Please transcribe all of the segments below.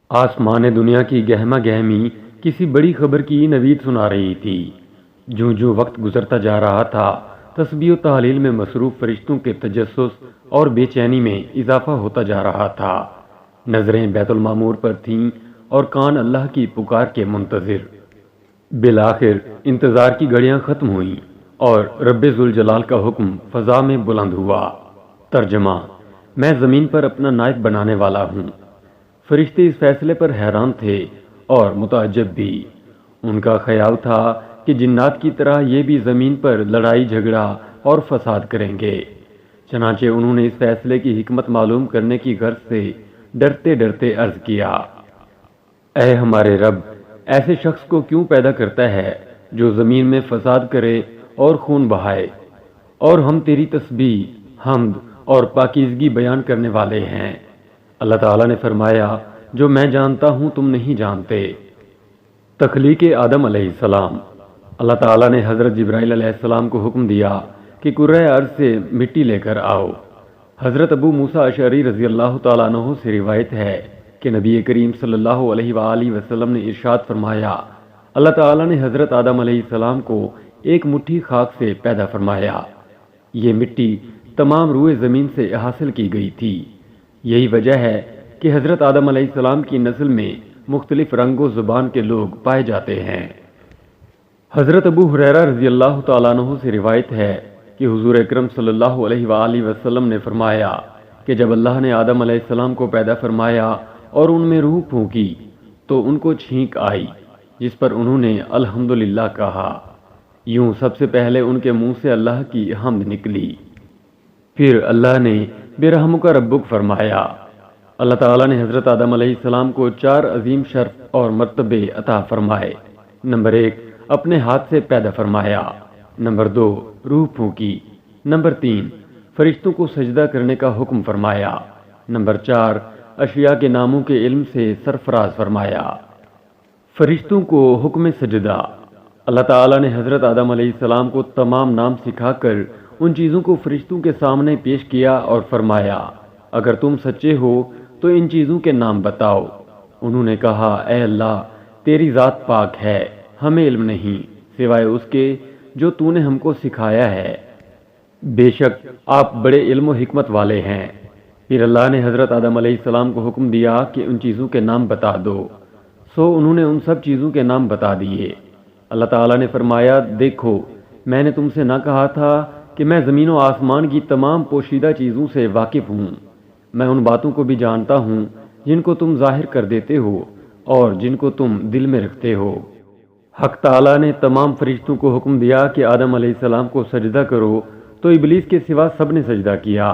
آسمان دنیا کی گہما گہمی کسی بڑی خبر کی نوید سنا رہی تھی۔ جوں جوں وقت گزرتا جا رہا تھا، تسبیح و تحلیل میں مصروف فرشتوں کے تجسس اور بے چینی میں اضافہ ہوتا جا رہا تھا۔ نظریں بیت المعمور پر تھیں اور کان اللہ کی پکار کے منتظر۔ بالآخر انتظار کی گھڑیاں ختم ہوئیں اور رب ذوالجلال کا حکم فضا میں بلند ہوا۔ ترجمہ: میں زمین پر اپنا نائب بنانے والا ہوں۔ فرشتے اس فیصلے پر حیران تھے اور متعجب بھی۔ ان کا خیال تھا کہ جنات کی طرح یہ بھی زمین پر لڑائی جھگڑا اور فساد کریں گے۔ چنانچہ انہوں نے اس فیصلے کی حکمت معلوم کرنے کی غرض سے ڈرتے ڈرتے عرض کیا: اے ہمارے رب، ایسے شخص کو کیوں پیدا کرتا ہے جو زمین میں فساد کرے اور خون بہائے؟ اور ہم تیری تسبیح، حمد اور پاکیزگی بیان کرنے والے ہیں۔ اللہ تعالیٰ نے فرمایا: جو میں جانتا ہوں تم نہیں جانتے۔ تخلیق آدم علیہ السلام۔ اللہ تعالیٰ نے حضرت جبرائیل علیہ السلام کو حکم دیا کہ کرۂ ارض سے مٹی لے کر آؤ۔ حضرت ابو موسیٰ اشعری رضی اللہ تعالیٰ عنہ سے روایت ہے کہ نبی کریم صلی اللہ علیہ وآلہ وسلم نے ارشاد فرمایا: اللہ تعالیٰ نے حضرت آدم علیہ السلام کو ایک مٹھی خاک سے پیدا فرمایا۔ یہ مٹی تمام روئے زمین سے حاصل کی گئی تھی۔ یہی وجہ ہے کہ حضرت آدم علیہ السلام کی نسل میں مختلف رنگ و زبان کے لوگ پائے جاتے ہیں۔ حضرت ابو ہریرہ رضی اللہ تعالیٰ عنہ سے روایت ہے کہ حضور اکرم صلی اللہ علیہ وآلہ وسلم نے فرمایا کہ جب اللہ نے آدم علیہ السلام کو پیدا فرمایا اور ان میں روح پھونکی تو ان کو چھینک آئی، جس پر انہوں نے الحمدللہ کہا۔ یوں سب سے پہلے ان کے منہ سے اللہ کی حمد نکلی۔ پھر اللہ نے برحمک ربک فرمایا۔ اللہ تعالیٰ نے حضرت آدم علیہ السلام کو 4 عظیم شرف اور مرتبے عطا فرمائے۔ نمبر 1، اپنے ہاتھ سے پیدا فرمایا۔ نمبر 2، روح پھونکی۔ نمبر 3، فرشتوں کو سجدہ کرنے کا حکم فرمایا۔ نمبر 4، اشیاء کے ناموں کے علم سے سرفراز فرمایا۔ فرشتوں کو حکم سجدہ۔ اللہ تعالیٰ نے حضرت آدم علیہ السلام کو تمام نام سکھا کر ان چیزوں کو فرشتوں کے سامنے پیش کیا اور فرمایا: اگر تم سچے ہو تو ان چیزوں کے نام بتاؤ۔ انہوں نے کہا: اے اللہ، تیری ذات پاک ہے، ہمیں علم نہیں سوائے اس کے جو تو نے ہم کو سکھایا ہے۔ بے شک آپ بڑے علم و حکمت والے ہیں۔ پھر اللہ نے حضرت آدم علیہ السلام کو حکم دیا کہ ان چیزوں کے نام بتا دو، سو انہوں نے ان سب چیزوں کے نام بتا دیے۔ اللہ تعالیٰ نے فرمایا: دیکھو، میں نے تم سے نہ کہا تھا کہ میں زمین و آسمان کی تمام پوشیدہ چیزوں سے واقف ہوں؟ میں ان باتوں کو بھی جانتا ہوں جن کو تم ظاہر کر دیتے ہو اور جن کو تم دل میں رکھتے ہو۔ حق تعالیٰ نے تمام فرشتوں کو حکم دیا کہ آدم علیہ السلام کو سجدہ کرو، تو ابلیس کے سوا سب نے سجدہ کیا۔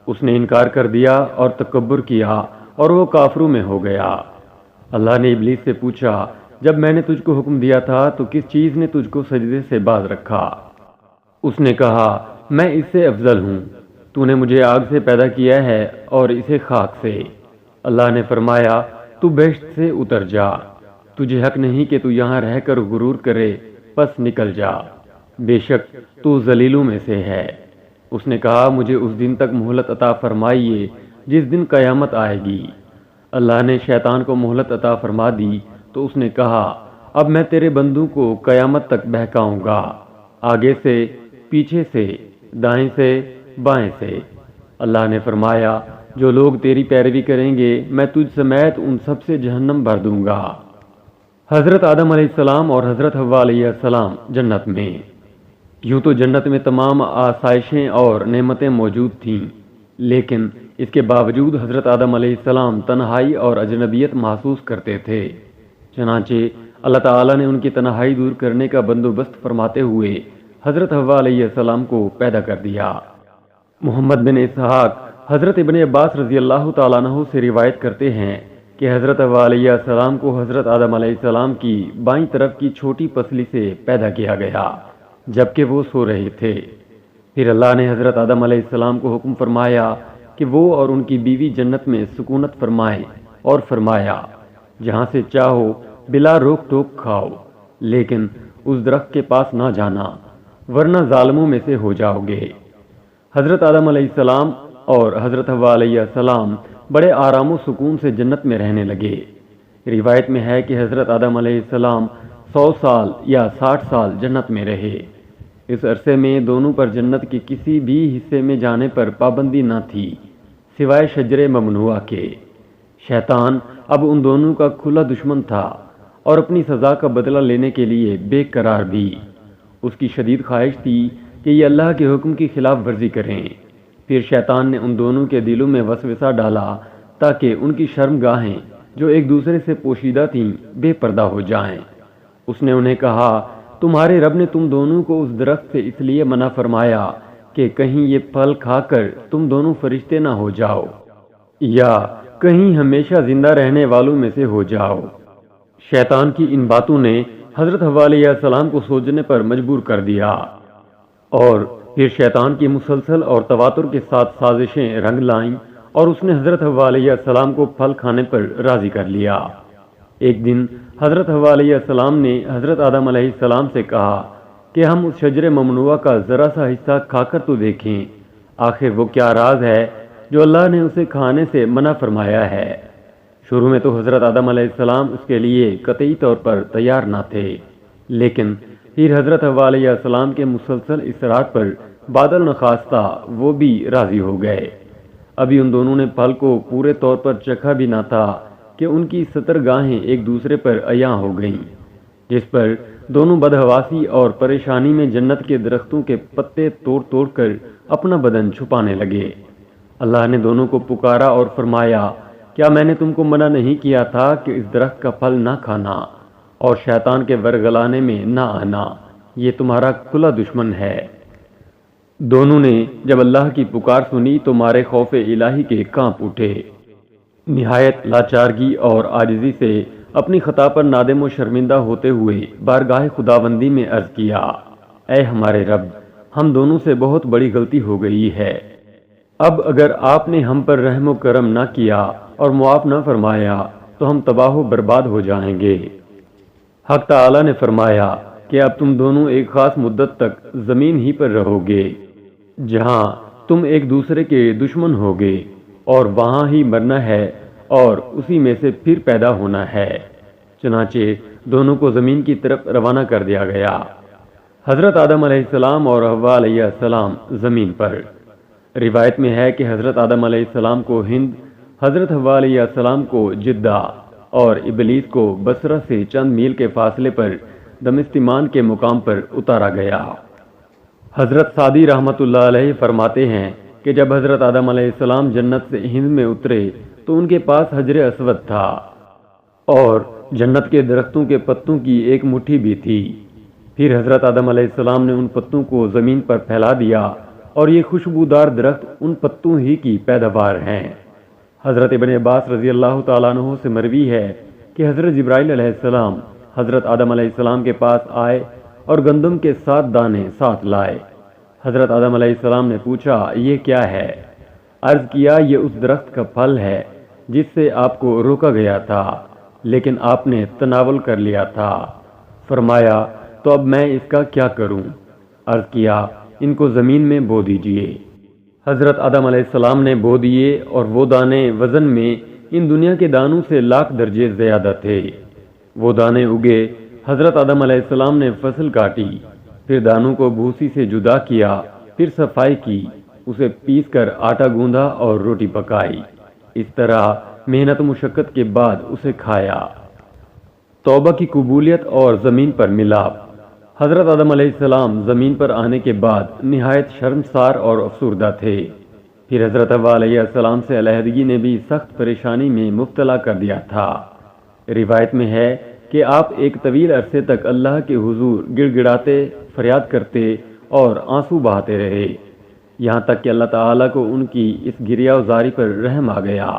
اس نے انکار کر دیا اور تکبر کیا اور وہ کافروں میں ہو گیا۔ اللہ نے ابلیس سے پوچھا: جب میں نے تجھ کو حکم دیا تھا تو کس چیز نے تجھ کو سجدے سے باز رکھا؟ اس نے کہا: میں اس سے افضل ہوں، تو نے مجھے آگ سے پیدا کیا ہے اور اسے خاک سے۔ اللہ نے فرمایا: تو بہشت سے اتر جا، تجھے حق نہیں کہ تو یہاں رہ کر غرور کرے، پس نکل جا، بے شک تو ذلیلوں میں سے ہے۔ اس نے کہا: مجھے اس دن تک مہلت عطا فرمائیے جس دن قیامت آئے گی۔ اللہ نے شیطان کو مہلت عطا فرما دی تو اس نے کہا: اب میں تیرے بندوں کو قیامت تک بہکاؤں گا، آگے سے، پیچھے سے، دائیں سے، بائیں سے۔ اللہ نے فرمایا: جو لوگ تیری پیروی کریں گے میں تجھ سمیت ان سب سے جہنم بھر دوں گا۔ حضرت آدم علیہ السلام اور حضرت حوا علیہ السلام جنت میں۔ یوں تو جنت میں تمام آسائشیں اور نعمتیں موجود تھیں، لیکن اس کے باوجود حضرت آدم علیہ السلام تنہائی اور اجنبیت محسوس کرتے تھے۔ چنانچہ اللہ تعالیٰ نے ان کی تنہائی دور کرنے کا بندوبست فرماتے ہوئے حضرت حوا علیہ السلام کو پیدا کر دیا۔ محمد بن اسحاق حضرت ابن عباس رضی اللہ تعالیٰ عنہ سے روایت کرتے ہیں کہ حضرت حوا علیہ السلام کو حضرت آدم علیہ السلام کی بائیں طرف کی چھوٹی پسلی سے پیدا کیا گیا جبکہ وہ سو رہے تھے۔ پھر اللہ نے حضرت آدم علیہ السلام کو حکم فرمایا کہ وہ اور ان کی بیوی جنت میں سکونت فرمائیں اور فرمایا: جہاں سے چاہو بلا روک ٹوک کھاؤ، لیکن اس درخت کے پاس نہ جانا ورنہ ظالموں میں سے ہو جاؤ گے۔ حضرت آدم علیہ السلام اور حضرت حوا علیہ السلام بڑے آرام و سکون سے جنت میں رہنے لگے۔ روایت میں ہے کہ حضرت آدم علیہ السلام 100 سال یا 60 سال جنت میں رہے۔ اس عرصے میں دونوں پر جنت کے کسی بھی حصے میں جانے پر پابندی نہ تھی سوائے شجر ممنوعہ کے۔ شیطان اب ان دونوں کا کھلا دشمن تھا اور اپنی سزا کا بدلہ لینے کے لیے بے قرار بھی۔ اس کی شدید خواہش تھی کہ یہ اللہ کے حکم کی خلاف ورزی کریں۔ پھر شیطان نے ان دونوں کے دلوں میں وسوسہ ڈالا تاکہ ان کی شرم گاہیں جو ایک دوسرے سے پوشیدہ تھیں بے پردہ ہو جائیں۔ اس نے انہیں کہا، تمہارے رب نے تم دونوں کو اس درخت سے اس لیے منع فرمایا کہ کہیں یہ پھل کھا کر تم دونوں فرشتے نہ ہو جاؤ یا کہیں ہمیشہ زندہ رہنے والوں میں سے ہو جاؤ۔ شیطان کی ان باتوں نے حضرت حوا علیہ السلام کو سوچنے پر مجبور کر دیا، اور پھر شیطان کی مسلسل اور تواتر کے ساتھ سازشیں رنگ لائیں اور اس نے حضرت حوا علیہ السلام کو پھل کھانے پر راضی کر لیا۔ ایک دن حضرت حوا علیہ السلام نے حضرت آدم علیہ السلام سے کہا کہ ہم اس شجر ممنوعہ کا ذرا سا حصہ کھا کر تو دیکھیں، آخر وہ کیا راز ہے جو اللہ نے اسے کھانے سے منع فرمایا ہے۔ شروع میں تو حضرت آدم علیہ السلام اس کے لیے قطعی طور پر تیار نہ تھے، لیکن پھر حضرت حوا علیہ السلام کے مسلسل اصرار پر بادل نخواستہ وہ بھی راضی ہو گئے۔ ابھی ان دونوں نے پھل کو پورے طور پر چکھا بھی نہ تھا کہ ان کی سترگاہیں ایک دوسرے پر عیاں ہو گئیں، جس پر دونوں بدحواسی اور پریشانی میں جنت کے درختوں کے پتے توڑ توڑ کر اپنا بدن چھپانے لگے۔ اللہ نے دونوں کو پکارا اور فرمایا، کیا میں نے تم کو منع نہیں کیا تھا کہ اس درخت کا پھل نہ کھانا اور شیطان کے ورگلانے میں نہ آنا؟ یہ تمہارا کھلا دشمن ہے۔ دونوں نے جب اللہ کی پکار سنی تو مارے خوف الہی کے کانپ اٹھے۔ نہایت لاچارگی اور عاجزی سے اپنی خطا پر نادم و شرمندہ ہوتے ہوئے بارگاہ خداوندی میں عرض کیا، اے ہمارے رب، ہم دونوں سے بہت بڑی غلطی ہو گئی ہے۔ اب اگر آپ نے ہم پر رحم و کرم نہ کیا اور معاف نہ فرمایا تو ہم تباہ و برباد ہو جائیں گے۔ حق تعالی نے فرمایا کہ اب تم دونوں ایک خاص مدت تک زمین ہی پر رہو گے، جہاں تم ایک دوسرے کے دشمن ہوگے، اور وہاں ہی مرنا ہے اور اسی میں سے پھر پیدا ہونا ہے۔ چنانچہ دونوں کو زمین کی طرف روانہ کر دیا گیا۔ حضرت آدم علیہ السلام اور حوا علیہ السلام زمین پر۔ روایت میں ہے کہ حضرت آدم علیہ السلام کو ہند، حضرت حوا علیہ السلام کو جدہ اور ابلیس کو بصرہ سے چند میل کے فاصلے پر دمشتمان کے مقام پر اتارا گیا۔ حضرت سعدی رحمۃ اللہ علیہ فرماتے ہیں کہ جب حضرت آدم علیہ السلام جنت سے ہند میں اترے تو ان کے پاس حجر اسود تھا اور جنت کے درختوں کے پتوں کی ایک مٹھی بھی تھی۔ پھر حضرت آدم علیہ السلام نے ان پتوں کو زمین پر پھیلا دیا اور یہ خوشبودار درخت ان پتوں ہی کی پیداوار ہیں۔ حضرت ابن عباس رضی اللہ تعالیٰ عنہ سے مروی ہے کہ حضرت جبرائیل علیہ السلام حضرت آدم علیہ السلام کے پاس آئے اور گندم کے 7 دانے ساتھ لائے۔ حضرت آدم علیہ السلام نے پوچھا، یہ کیا ہے؟ عرض کیا، یہ اس درخت کا پھل ہے جس سے آپ کو روکا گیا تھا، لیکن آپ نے تناول کر لیا تھا۔ فرمایا، تو اب میں اس کا کیا کروں؟ عرض کیا، ان کو زمین میں بو دیجئے۔ حضرت آدم علیہ السلام نے بو دیے اور وہ دانے وزن میں ان دنیا کے دانوں سے لاکھ درجے زیادہ تھے۔ وہ دانے اگے، حضرت آدم علیہ السلام نے فصل کاٹی، پھر دانوں کو بھوسی سے جدا کیا، پھر صفائی کی، اسے پیس کر آٹا گوندھا اور روٹی پکائی۔ اس طرح محنت و مشقت کے بعد اسے کھایا۔ توبہ کی قبولیت اور زمین پر ملاپ۔ حضرت آدم علیہ السلام زمین پر آنے کے بعد نہایت شرمسار اور افسردہ تھے۔ پھر حضرت حوا علیہ السلام سے علیحدگی نے بھی سخت پریشانی میں مبتلا کر دیا تھا۔ روایت میں ہے کہ آپ ایک طویل عرصے تک اللہ کے حضور گڑ گڑاتے، فریاد کرتے اور آنسو بہاتے رہے، یہاں تک کہ اللہ تعالیٰ کو ان کی اس گریہ وزاری پر رحم آ گیا،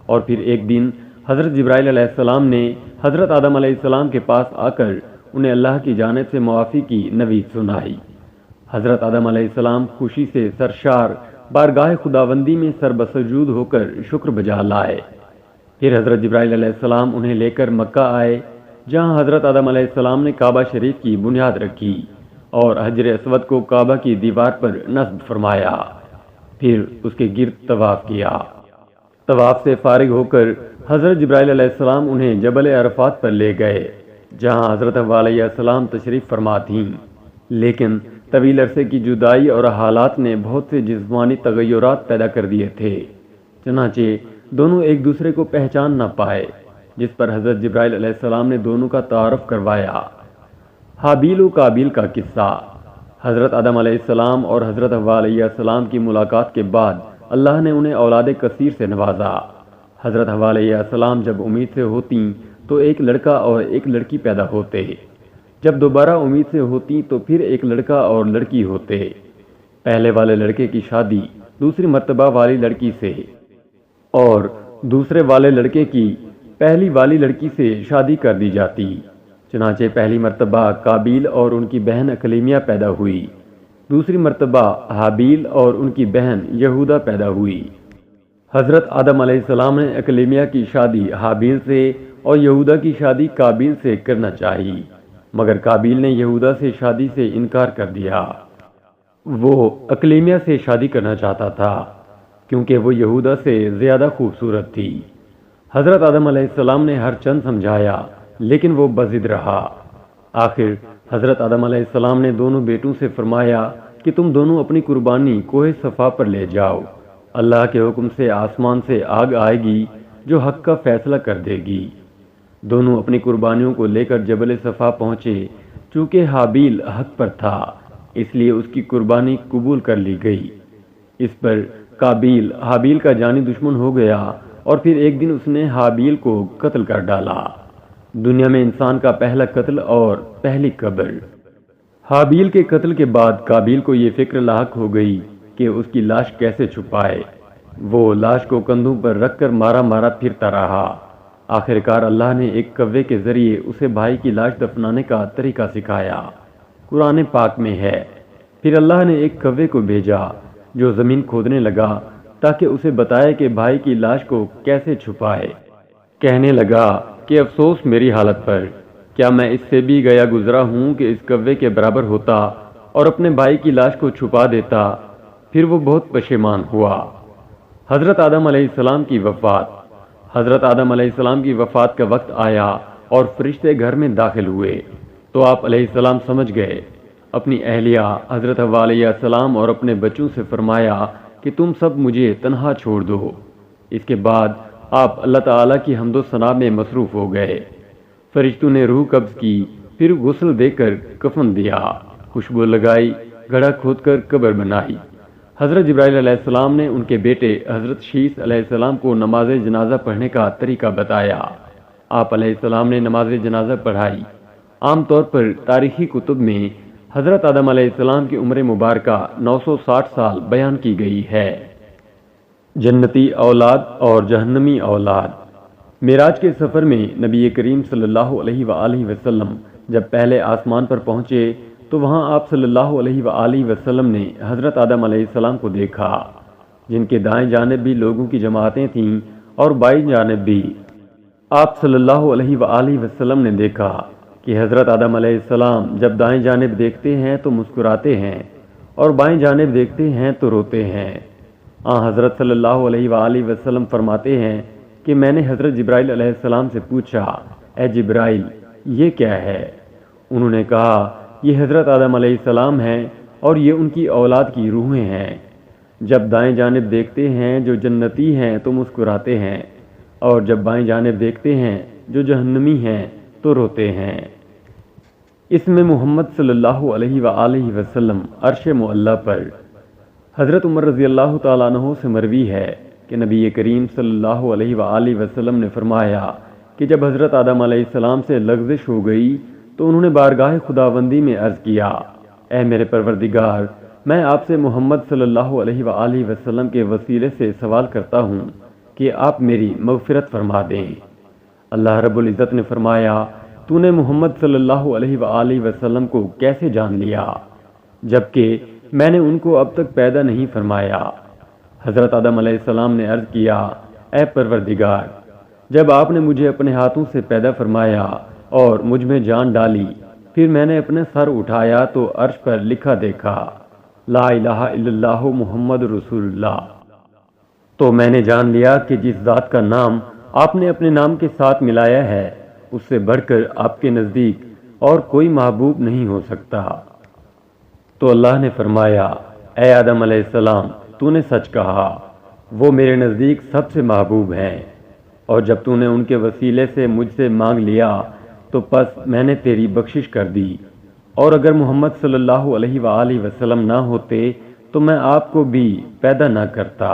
اور پھر ایک دن حضرت جبرائیل علیہ السلام نے حضرت آدم علیہ السلام کے پاس آ کر انہیں اللہ کی جانب سے معافی کی نوید سنائی۔ حضرت آدم علیہ السلام خوشی سے سرشار بارگاہ خداوندی میں سر بسجود ہو کر شکر بجا لائے۔ پھر حضرت جبرائیل علیہ السلام انہیں لے کر مکہ آئے، جہاں حضرت آدم علیہ السلام نے کعبہ شریف کی بنیاد رکھی اور حجر اسود کو کعبہ کی دیوار پر نصب فرمایا، پھر اس کے گرد طواف کیا۔ طواف سے فارغ ہو کر حضرت جبرائیل علیہ السلام انہیں جبل عرفات پر لے گئے، جہاں حضرت حوا علیہ السلام تشریف فرما تھیں، لیکن طویل عرصے کی جدائی اور حالات نے بہت سے جسمانی تغیرات پیدا کر دیے تھے، چنانچہ دونوں ایک دوسرے کو پہچان نہ پائے، جس پر حضرت جبرائیل علیہ السلام نے دونوں کا تعارف کروایا۔ حابیل و قابیل کا قصہ۔ حضرت آدم علیہ السلام اور حضرت حوا علیہ السلام کی ملاقات کے بعد اللہ نے انہیں اولاد کثیر سے نوازا۔ حضرت حوا علیہ السلام جب امید سے ہوتیں تو ایک لڑکا اور ایک لڑکی پیدا ہوتے، جب دوبارہ امید سے ہوتیں تو پھر ایک لڑکا اور لڑکی ہوتے۔ پہلے والے لڑکے کی شادی دوسری مرتبہ والی لڑکی سے اور دوسرے والے لڑکے کی پہلی والی لڑکی سے شادی کر دی جاتی، چنانچہ پہلی مرتبہ قابیل اور ان کی بہن اکلیمیہ پیدا ہوئی، دوسری مرتبہ حابیل اور ان کی بہن یہودا پیدا ہوئی۔ حضرت آدم علیہ السلام نے اکلیمیہ کی شادی حابیل سے اور یہودا کی شادی قابیل سے کرنا چاہی، مگر قابیل نے یہودا سے شادی سے انکار کر دیا۔ وہ اکلیمیہ سے شادی کرنا چاہتا تھا کیونکہ وہ یہودا سے زیادہ خوبصورت تھی۔ حضرت آدم علیہ السلام نے ہر چند سمجھایا لیکن وہ بضد رہا۔ آخر حضرت آدم علیہ السلام نے دونوں بیٹوں سے فرمایا کہ تم دونوں اپنی قربانی کوہ صفا پر لے جاؤ، اللہ کے حکم سے آسمان سے آگ آئے گی جو حق کا فیصلہ کر دے گی۔ دونوں اپنی قربانیوں کو لے کر جبل صفا پہنچے، چونکہ حابیل حق پر تھا اس لیے اس کی قربانی قبول کر لی گئی۔ اس پر قابیل حابیل کا جانی دشمن ہو گیا اور پھر ایک دن اس نے حابیل کو قتل کر ڈالا۔ دنیا میں انسان کا پہلا قتل اور پہلی قبر۔ حابیل کے قتل کے بعد قابیل کو یہ فکر لاحق ہو گئی کہ اس کی لاش کیسے چھپائے۔ وہ لاش کو کندھوں پر رکھ کر مارا مارا پھرتا رہا۔ آخرکار اللہ نے ایک کوے کے ذریعے اسے بھائی کی لاش دفنانے کا طریقہ سکھایا، قرآن پاک میں ہے۔ پھر اللہ نے ایک کوے کو بھیجا جو زمین کھودنے لگا تاکہ اسے بتائے کہ بھائی کی لاش کو کیسے چھپائے۔ کہنے لگا کہ افسوس میری حالت پر، کیا میں اس سے بھی گیا گزرا ہوں کہ اس کوے کے برابر ہوتا اور اپنے بھائی کی لاش کو چھپا دیتا۔ پھر وہ بہت پشیمان ہوا۔ حضرت آدم علیہ السلام کی وفات۔ حضرت آدم علیہ السلام کی وفات کا وقت آیا اور فرشتے گھر میں داخل ہوئے تو آپ علیہ السلام سمجھ گئے۔ اپنی اہلیہ حضرت حوا علیہ السلام اور اپنے بچوں سے فرمایا کہ تم سب مجھے تنہا چھوڑ دو۔ اس کے بعد آپ اللہ تعالیٰ کی حمد و ثنا میں مصروف ہو گئے۔ فرشتوں نے روح قبض کی، پھر غسل دے کر کفن دیا، خوشبو لگائی، گڑھا کھود کر قبر بنائی۔ حضرت جبرائیل علیہ السلام نے ان کے بیٹے حضرت شیث علیہ السلام کو نماز جنازہ پڑھنے کا طریقہ بتایا۔ آپ علیہ السلام نے نماز جنازہ پڑھائی۔ عام طور پر تاریخی کتب میں حضرت آدم علیہ السلام کی عمر مبارکہ 960 سال بیان کی گئی ہے۔ جنتی اولاد اور جہنمی اولاد۔ معراج کے سفر میں نبی کریم صلی اللہ علیہ وآلہ وسلم جب پہلے آسمان پر پہنچے تو وہاں آپ صلی اللہ علیہ وآلہ وسلم نے حضرت آدم علیہ السلام کو دیکھا، جن کے دائیں جانب بھی لوگوں کی جماعتیں تھیں اور بائیں جانب بھی۔ آپ صلی اللہ علیہ وآلہ وسلم نے دیکھا کہ حضرت آدم علیہ السلام جب دائیں جانب دیکھتے ہیں تو مسکراتے ہیں اور بائیں جانب دیکھتے ہیں تو روتے ہیں۔ حضرت صلی اللہ علیہ وآلہ وسلم فرماتے ہیں کہ میں نے حضرت جبرائیل علیہ السلام سے پوچھا، اے جبرائیل یہ کیا ہے؟ انہوں نے کہا یہ حضرت آدم علیہ السلام ہیں اور یہ ان کی اولاد کی روحیں ہیں۔ جب دائیں جانب دیکھتے ہیں جو جنتی ہیں تو مسکراتے ہیں اور جب بائیں جانب دیکھتے ہیں جو جہنمی ہیں تو روتے ہیں۔ اس میں محمد صلی اللہ علیہ وآلہ وسلم عرش معلی پر۔ حضرت عمر رضی اللہ تعالیٰ عنہ سے مروی ہے کہ نبی کریم صلی اللہ علیہ وآلہ وسلم نے فرمایا کہ جب حضرت آدم علیہ السلام سے لغزش ہو گئی تو انہوں نے بارگاہ خداوندی میں عرض کیا، اے میرے پروردگار، میں آپ سے محمد صلی اللہ علیہ وآلہ وسلم کے وسیلے سے سوال کرتا ہوں کہ آپ میری مغفرت فرما دیں۔ اللہ رب العزت نے فرمایا، تو نے محمد صلی اللہ علیہ وآلہ وسلم کو کیسے جان لیا جبکہ میں نے ان کو اب تک پیدا نہیں فرمایا؟ حضرت آدم علیہ السلام نے عرض کیا، اے پروردگار، جب آپ نے مجھے اپنے ہاتھوں سے پیدا فرمایا اور مجھ میں جان ڈالی، پھر میں نے اپنے سر اٹھایا تو عرش پر لکھا دیکھا، لا الہ الا اللہ محمد رسول اللہ۔ تو میں نے جان لیا کہ جس ذات کا نام آپ نے اپنے نام کے ساتھ ملایا ہے، اس سے بڑھ کر آپ کے نزدیک اور کوئی محبوب نہیں ہو سکتا۔ تو اللہ نے فرمایا، اے آدم علیہ السلام، تو نے سچ کہا، وہ میرے نزدیک سب سے محبوب ہیں، اور جب تو نے ان کے وسیلے سے مجھ سے مانگ لیا تو پس میں نے تیری بخشش کر دی، اور اگر محمد صلی اللہ علیہ وآلہ وسلم نہ ہوتے تو میں آپ کو بھی پیدا نہ کرتا۔